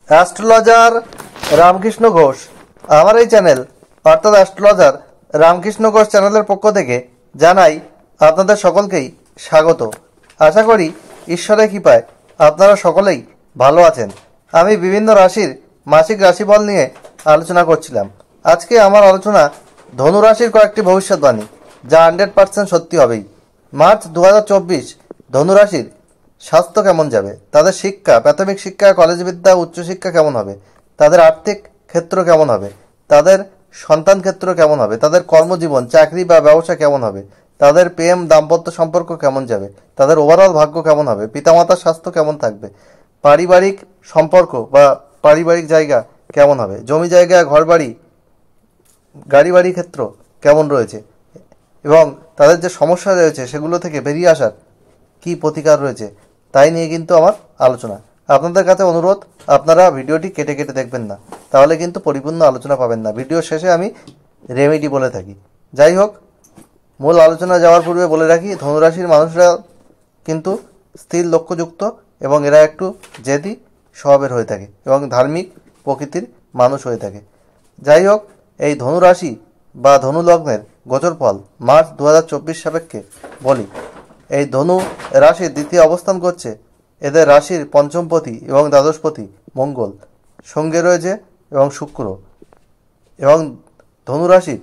Astrologer Ramakrishna Ghosh আমার এই channel অর্থাৎ অ্যাস্ট্রোলজার রামকৃষ্ণ ঘোষ চ্যানেলের পক্ষ থেকে জানাই আপনাদের সকলকেই স্বাগত। আশা করি ঈশ্বরের কৃপায় আপনারা সকলেই ভালো আছেন। আমি বিভিন্ন রাশির মাসিক রাশিফল নিয়ে আলোচনা করছিলাম। আজকে আমার আলোচনা ধনু রাশির কয়েকটি ভবিষ্যৎবাণী, যা 100% সত্যি হবেই। মার্চ 2024 ধনু রাশির স্বাস্থ্য কেমন যাবে, তাদের শিক্ষা, প্রাথমিক শিক্ষা, কলেজ বিদ্যা, উচ্চশিক্ষা কেমন হবে, তাদের আর্থিক ক্ষেত্র কেমন হবে, তাদের সন্তান ক্ষেত্র কেমন হবে, তাদের কর্মজীবন, চাকরি বা ব্যবসা কেমন হবে, তাদের প্রেম দাম্পত্য সম্পর্ক কেমন যাবে, তাদের ওভারঅল ভাগ্য কেমন হবে, পিতামাতার স্বাস্থ্য কেমন থাকবে, পারিবারিক সম্পর্ক বা পারিবারিক জায়গা কেমন হবে, জমি জায়গা, ঘরবাড়ি, গাড়ি বাড়ি ক্ষেত্র কেমন রয়েছে এবং তাদের যে সমস্যা রয়েছে সেগুলো থেকে বেরিয়ে আসার কী প্রতিকার রয়েছে তাই নিয়ে কিন্তু আমার আলোচনা। আপনাদের কাছে অনুরোধ, আপনারা ভিডিওটি কেটে কেটে দেখবেন না, তাহলে কিন্তু পরিপূর্ণ আলোচনা পাবেন না। ভিডিও শেষে আমি রেমেডি বলে থাকি। যাই হোক, মূল আলোচনা যাওয়ার পূর্বে বলে রাখি, ধনুরাশির মানুষরা কিন্তু স্থির লক্ষ্যযুক্ত এবং এরা একটু জেদি স্বভাবের হয়ে থাকে এবং ধার্মিক প্রকৃতির মানুষ হয়ে থাকে। যাই হোক, এই ধনুরাশি বা ধনু লগ্নের গোচর ফল মার্চ 2024 সাপেক্ষে বলি। এই ধনু রাশির দ্বিতীয় অবস্থান করছে এদের রাশির পঞ্চমপতি এবং দ্বাদশপতি মঙ্গল, সঙ্গে রয়েছে এবং শুক্র। এবং ধনু রাশির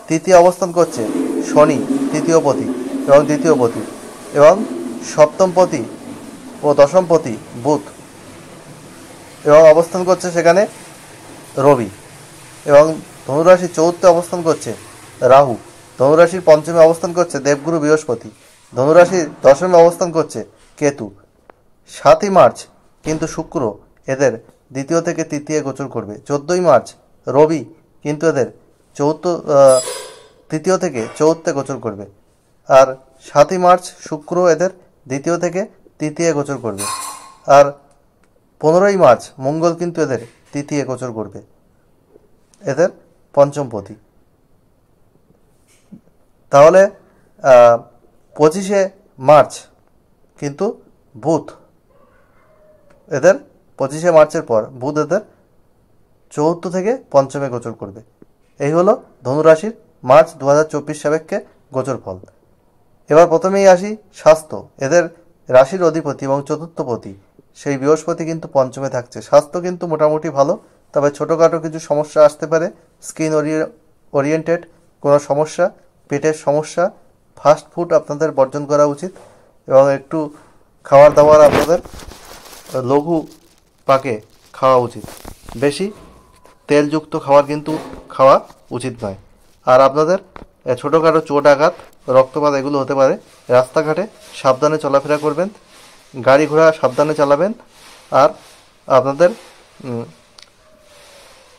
তৃতীয় অবস্থান করছে শনি, তৃতীয়পতি এবং দ্বিতীয়পতি, এবং সপ্তমপতি ও দশমপতি বুধ, এবং অবস্থান করছে সেখানে রবি। এবং ধনুরাশির চতুর্থে অবস্থান করছে রাহু। ধনুরাশির পঞ্চমে অবস্থান করছে দেবগুরু বৃহস্পতি। ধনুরাশির দশমে অবস্থান করছে কেতু। 7ই মার্চ কিন্তু শুক্র এদের দ্বিতীয় থেকে তৃতীয় গোচর করবে। 14ই মার্চ রবি কিন্তু এদের তৃতীয় থেকে চতুর্থে গোচর করবে। আর 7ই মার্চ শুক্র এদের দ্বিতীয় থেকে তৃতীয় গোচর করবে। আর 15ই মার্চ মঙ্গল কিন্তু এদের তৃতীয় গোচর করবে, এদের পঞ্চমপতি। তাহলে 25শে মার্চ কিন্তু বুধ এদের 25শে মার্চের পর বুধ এদের চতুর্থ থেকে পঞ্চমে গোচর করবে। এই হলো ধনুরাশির মার্চ 2024 সাপেক্ষে গোচর ফল। এবার প্রথমেই আসি স্বাস্থ্য। এদের রাশির অধিপতি এবং চতুর্থপতি সেই বৃহস্পতি কিন্তু পঞ্চমে থাকছে। স্বাস্থ্য কিন্তু মোটামুটি ভালো, তবে ছোটোখাটো কিছু সমস্যা আসতে পারে। স্কিন ওরিয়েন্টেড কোনো সমস্যা, পেটের সমস্যা, ফাস্ট ফুড আপনাদের বর্জন করা উচিত এবং একটু খাবার দাবার আপনাদের লঘু পাকে খাওয়া উচিত। বেশি তেলযুক্ত খাবার কিন্তু খাওয়া উচিত নয়। আর আপনাদের ছোটোখাটো চোট আঘাত, রক্তপাত এগুলো হতে পারে। রাস্তাঘাটে সাবধানে চলাফেরা করবেন, গাড়ি ঘোড়া সাবধানে চালাবেন। আর আপনাদের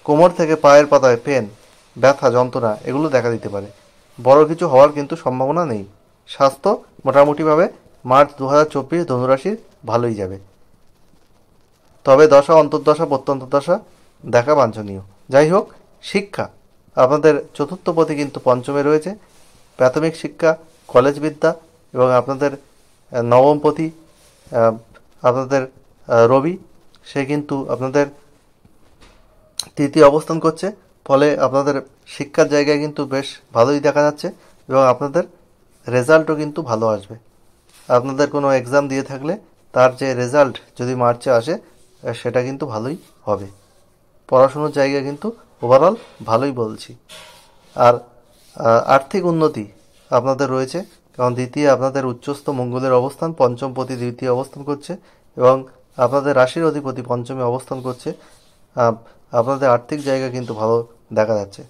কোমর থেকে পায়ের পাতায় পেন, ব্যথা, যন্ত্রণা এগুলো দেখা দিতে পারে। বড় কিছু হওয়ার কিন্তু সম্ভাবনা নেই। স্বাস্থ্য মোটামুটিভাবে মার্চ 2024 ধনুরাশির ভালোই যাবে, তবে দশা, অন্তর্দশা, প্রত্যন্তদশা দেখা বাঞ্ছনীয়। যাই হোক, শিক্ষা আপনাদের চতুর্থপতি কিন্তু পঞ্চমে রয়েছে। প্রাথমিক শিক্ষা, কলেজ বিদ্যা এবং আপনাদের নবমপতি আপনাদের রবি, সে কিন্তু আপনাদের তৃতীয় অবস্থান করছে। ফলে আপনাদের শিক্ষার জায়গায় কিন্তু বেশ ভালোই দেখা যাচ্ছে এবং আপনাদের রেজাল্টও কিন্তু ভালো আসবে। আপনাদের কোনো এক্সাম দিয়ে থাকলে তার যে রেজাল্ট যদি মার্চে আসে সেটা কিন্তু ভালোই হবে। পড়াশুনোর জায়গায় কিন্তু ওভারঅল ভালোই বলছি। আর আর্থিক উন্নতি আপনাদের রয়েছে, কারণ দ্বিতীয় আপনাদের উচ্চস্থ মঙ্গলের অবস্থান, পঞ্চমপতি দ্বিতীয় অবস্থান করছে এবং আপনাদের রাশির অধিপতি পঞ্চমে অবস্থান করছে। আপনাদের আর্থিক জায়গা কিন্তু ভালো দেখা যাচ্ছে,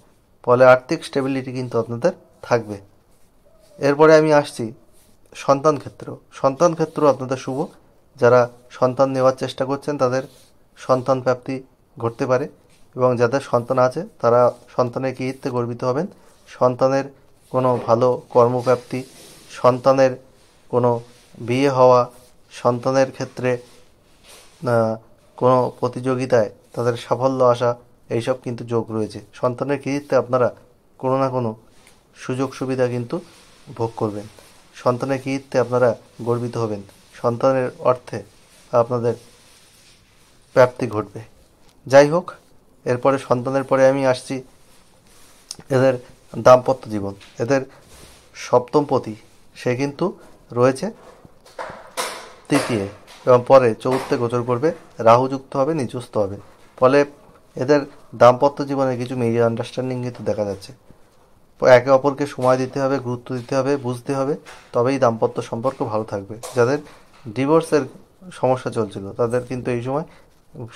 ফলে আর্থিক স্টেবিলিটি কিন্তু আপনাদের থাকবে। এরপরে আমি আসছি সন্তান ক্ষেত্র। সন্তান ক্ষেত্র আপনাদের শুভ। যারা সন্তান নেওয়ার চেষ্টা করছেন তাদের সন্তান প্রাপ্তি ঘটতে পারে এবং যাদের সন্তান আছে তারা সন্তানের কৃতিত্বে গর্বিত হবেন। সন্তানের কোনো ভালো কর্মপ্রাপ্তি, সন্তানের কোনো বিয়ে হওয়া, সন্তানের ক্ষেত্রে কোনো প্রতিযোগিতায় তাদের সাফল্য আসা, এইসব কিন্তু যোগ রয়েছে। সন্তানের কৃতিত্বে আপনারা কোনো না কোনো সুযোগ সুবিধা কিন্তু ভোগ করবেন। সন্তানের কৃতিত্বে আপনারা গর্বিত হবেন। সন্তানের অর্থে আপনাদের প্রাপ্তি ঘটবে। যাই হোক, এরপরে সন্তানের পরে আমি আসছি এদের দাম্পত্য জীবন। এদের সপ্তম পতি সে কিন্তু রয়েছে তৃতীয়, এবং পরে চতুর্থে গোচর করবে, রাহু যুক্ত হবে, নিচস্থ হবে। ফলে এদের দাম্পত্য জীবনে কিছু মিস আন্ডারস্ট্যান্ডিং কিন্তু দেখা যাচ্ছে। একে অপরকে সময় দিতে হবে, গুরুত্ব দিতে হবে, বুঝতে হবে, তবেই দাম্পত্য সম্পর্ক ভালো থাকবে। যাদের ডিভোর্সের সমস্যা চলছিল তাদের কিন্তু এই সময়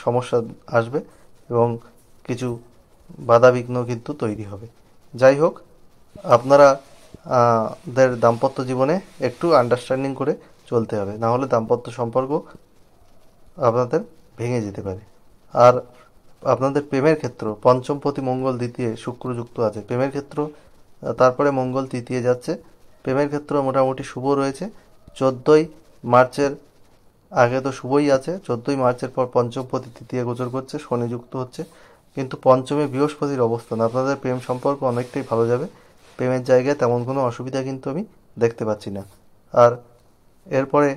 সমস্যা আসবে এবং কিছু বাধাবিঘ্ন কিন্তু তৈরি হবে। যাই হোক, আপনারা দের দাম্পত্য জীবনে একটু আন্ডারস্ট্যান্ডিং করে চলতে হবে, না হলে দাম্পত্য সম্পর্ক আপনাদের ভেঙে যেতে পারে। আর আপনাদের প্রেমের ক্ষেত্র পঞ্চম প্রতি মঙ্গল দ্বিতীয়, শুক্র যুক্ত আছে। প্রেমের ক্ষেত্র তারপরে মঙ্গল তৃতীয় যাচ্ছে। প্রেমের ক্ষেত্র মোটামুটি শুভ রয়েছে। 14ই মার্চের আগে তো শুভই আছে, 14ই মার্চের পর পঞ্চম প্রতি তৃতীয় গোচর করছে, শনি যুক্ত হচ্ছে। কিন্তু পঞ্চমে বৃহস্পতির অবস্থান, আপনাদের প্রেম সম্পর্ক অনেকটাই ভালো যাবে। প্রেমের জায়গায় তেমন কোনো অসুবিধা কিন্তু আমি দেখতে পাচ্ছি না। আর এরপরে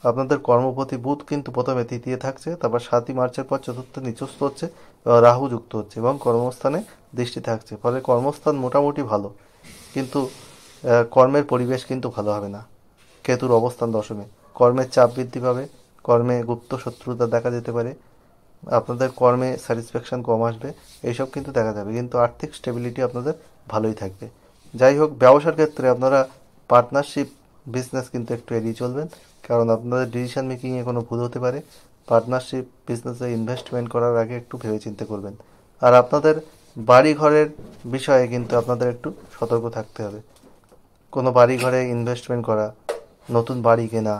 আপনাদের কর্মপতি বুধ কিন্তু প্রথমে তৃতীয় থাকছে, তারপর 7ই মার্চের পর চতুর্থ নিচস্থ হচ্ছে, রাহু যুক্ত হচ্ছে এবং কর্মস্থানে দৃষ্টি থাকছে। ফলে কর্মস্থান মোটামুটি ভালো, কিন্তু কর্মের পরিবেশ কিন্তু ভালো হবে না। কেতুর অবস্থান দশমে, কর্মের চাপ বৃদ্ধি পাবে, কর্মে গুপ্ত শত্রুতা দেখা যেতে পারে, আপনাদের কর্মে স্যাটিসফ্যাকশন কম আসবে, এইসব কিন্তু দেখা যাবে। কিন্তু আর্থিক স্টেবিলিটি আপনাদের ভালোই থাকবে। যাই হোক, ব্যবসার ক্ষেত্রে আপনারা পার্টনারশিপ বিজনেস কিন্তু একটু এড়িয়ে চলবেন, কারণ আপনাদের ডিসিশন মেকিংয়ে কোনো ভুল হতে পারে। পার্টনারশিপ বিজনেসে ইনভেস্টমেন্ট করার আগে একটু ভেবেচিন্তে করবেন। আর আপনাদের বাড়ি ঘরের বিষয়ে কিন্তু আপনাদের একটু সতর্ক থাকতে হবে। কোনো বাড়ি ঘরে ইনভেস্টমেন্ট করা, নতুন বাড়ি কেনা,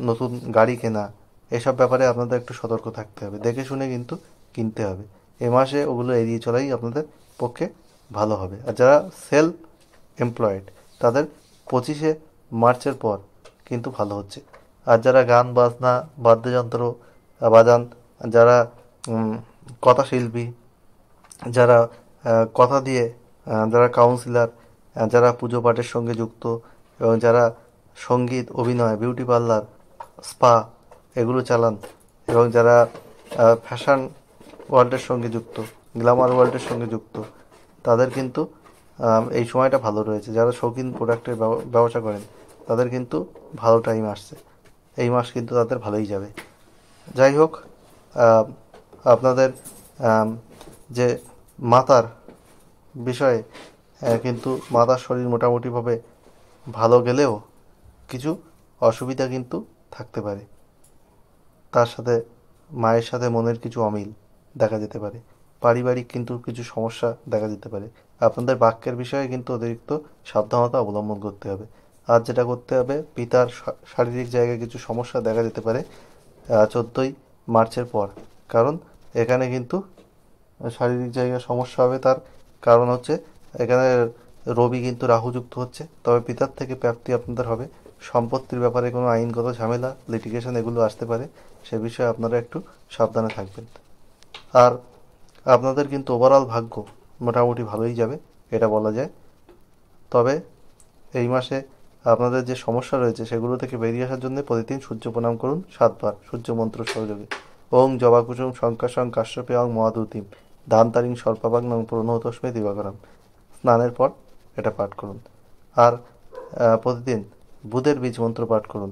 নতুন গাড়ি কেনা, এসব ব্যাপারে আপনাদের একটু সতর্ক থাকতে হবে, দেখে শুনে কিন্তু কিনতে হবে। এ মাসে ওগুলো এড়িয়ে চলাই আপনাদের পক্ষে ভালো হবে। আর যারা সেলফ এমপ্লয়েড তাদের 25শে মার্চের পর কিন্তু ভালো হচ্ছে। আর যারা গান বাজনা বাদ্যযন্ত্র বাজান, যারা কথাশিল্পী, যারা কথা দিয়ে, যারা কাউন্সিলর, যারা পুজো পাঠের সঙ্গে যুক্ত, এবং যারা সঙ্গীত, অভিনয়, বিউটি পার্লার, স্পা এগুলো চালান, এবং যারা ফ্যাশন ওয়ার্ল্ডের সঙ্গে যুক্ত, গ্ল্যামার ওয়ার্ল্ডের সঙ্গে যুক্ত, তাদের কিন্তু এই সময়টা ভালো রয়েছে। যারা শৌখিন প্রোডাক্টের ব্যবসা করেন তাদের কিন্তু ভালো টাইম আসছে। এই মাস কিন্তু তাদের ভালোই যাবে। যাই হোক, আপনাদের যে মাতার বিষয়ে কিন্তু মাতার শরীর মোটামুটিভাবে ভালো গেলেও কিছু অসুবিধা কিন্তু থাকতে পারে। তার সাথে মায়ের সাথে মনের কিছু অমিল দেখা যেতে পারে। পারিবারিক কিন্তু কিছু সমস্যা দেখা যেতে পারে। আপনাদের বাক্যের বিষয়ে কিন্তু অতিরিক্ত সাবধানতা অবলম্বন করতে হবে। আর যেটা করতে হবে, পিতার শারীরিক জায়গায় কিছু সমস্যা দেখা যেতে পারে 14ই মার্চের পর, কারণ এখানে কিন্তু শারীরিক জায়গায় সমস্যা হবে। তার কারণ হচ্ছে এখানে রবি কিন্তু রাহুযুক্ত হচ্ছে। তবে পিতার থেকে প্রাপ্তি আপনাদের হবে। সম্পত্তির ব্যাপারে কোনো আইনগত ঝামেলা, লিটিগেশন এগুলো আসতে পারে, সে বিষয়ে আপনারা একটু সাবধানে থাকবেন। আর আপনাদের কিন্তু ওভারঅল ভাগ্য মোটামুটি ভালোই যাবে, এটা বলা যায়। তবে এই মাসে আপনাদের যে সমস্যা রয়েছে সেগুলো থেকে বেরিয়ে আসার জন্য প্রতিদিন সূর্য প্রণাম করুন 7বার সূর্য মন্ত্র সহযোগে। ওং জবাকুসুম শঙ্কাশং কাশ্যপে অং মহাদুতিম ধানতারিং স্বল্পাবাগ্নং প্রণতস্মে দিবাকরম, স্নানের পর এটা পাঠ করুন। আর প্রতিদিন বুধের বীজ মন্ত্র পাঠ করুন।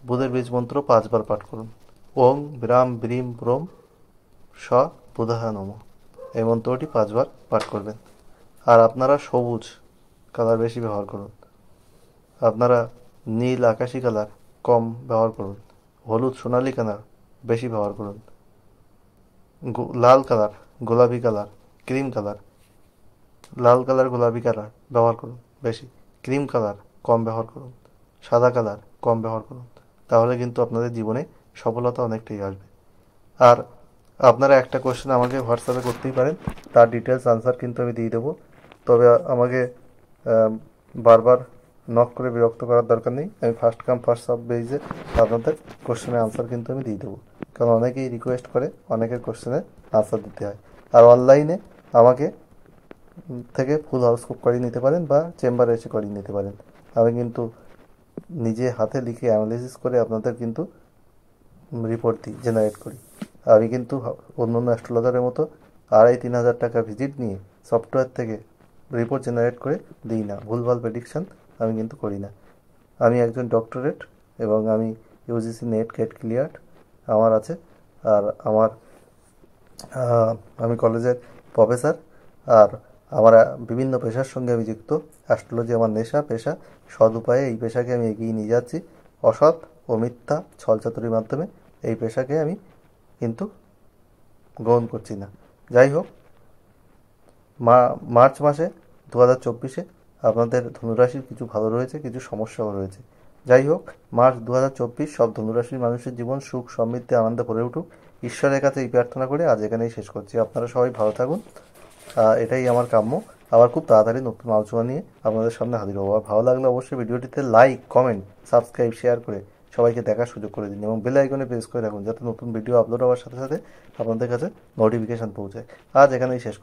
বুধের বীজ মন্ত্র 5বার পাঠ করুন। ওং ব্রাম ব্রিম ব্রোম স বুধাহ নম, এই মন্ত্রটি 5বার পাঠ করবেন। আর আপনারা সবুজ কালার বেশি ব্যবহার করুন। আপনারা নীল আকাশি কালার কম ব্যবহার করুন। হলুদ সোনালি কালার বেশি ব্যবহার করুন। লাল কালার, গোলাপি কালার, ক্রিম কালার, লাল কালার গোলাপি কালার ব্যবহার করুন বেশি। ক্রিম কালার কম ব্যবহার করুন। সাদা কালার কম ব্যবহার করুন। তাহলে কিন্তু আপনাদের জীবনে সফলতা অনেকটাই আসবে। আর আপনারা একটা কোশ্চেন আমাকে হোয়াটসঅ্যাপে করতেই পারেন, তার ডিটেলস আনসার কিন্তু আমি দিয়ে দেবো। তবে আমাকে বারবার নক করে বিরক্ত করার দরকার নেই। আমি ফার্স্ট কাম ফার্স্ট সার্ভ বেসে আপনাদের কোশ্চেনের আনসার কিন্তু আমি দিয়ে দেবো, কারণ অনেকেই রিকোয়েস্ট করে, অনেকের কোশ্চেনের আনসার দিতে হয়। আর অনলাইনে আমাকে থেকে ফুল হরস্কোপ করিয়ে নিতে পারেন বা চেম্বারে এসে করিয়ে নিতে পারেন। আমি কিন্তু নিজে হাতে লিখে অ্যানালিসিস করে আপনাদের কিন্তু রিপোর্ট দিই, জেনারেট করি। আমি কিন্তু অন্য অন্য অ্যাস্ট্রোলজারের মতো 2,500-3,000 টাকা ভিজিট নিয়ে সফটওয়্যার থেকে রিপোর্ট জেনারেট করে দিই না। ভুলভাল প্রেডিকশান আমি কিন্তু করি না। আমি একজন ডক্টরেট এবং আমি ইউজিসি নেট গেট ক্লিয়ার্ড আমার আছে। আর আমি কলেজের প্রফেসর। আর আমার বিভিন্ন পেশার সঙ্গে আমি যুক্ত। অ্যাস্ট্রোলজি আমার নেশা, পেশা। সৎ উপায়ে এই পেশাকে আমি এগিয়ে নিয়ে যাচ্ছি। অসৎ ও মিথ্যা ছলচাতুরির মাধ্যমে এই পেশাকে আমি কিন্তু গ্রহণ করছি না। যাই হোক, মার্চ মাসে 2024-এ আপনাদের ধনুরাশির কিছু ভালো রয়েছে, কিছু সমস্যাও রয়েছে। যাই হোক, মার্চ 2024 সব ধনুরাশির মানুষের জীবন সুখ সমৃদ্ধি আনন্দে ভরে উঠুক, ঈশ্বরের কাছে এই প্রার্থনা করে আজ এখানেই শেষ করছি। আপনারা সবাই ভালো থাকুন, এটাই আমার কাম্য। আবার খুব তাড়াতাড়ি নতুন আলোচনা নিয়ে আপনাদের সামনে হাজির হবো। আর ভালো লাগলে অবশ্যই ভিডিওটিতে লাইক, কমেন্ট, সাবস্ক্রাইব, শেয়ার করে সবাইকে দেখার সুযোগ করে দিন এবং বেল আইকনে প্রেস করে রাখুন, যাতে নতুন ভিডিও আপলোড হওয়ার সাথে সাথে আপনাদের কাছে নোটিফিকেশান পৌঁছায়। আজ এখানেই শেষ।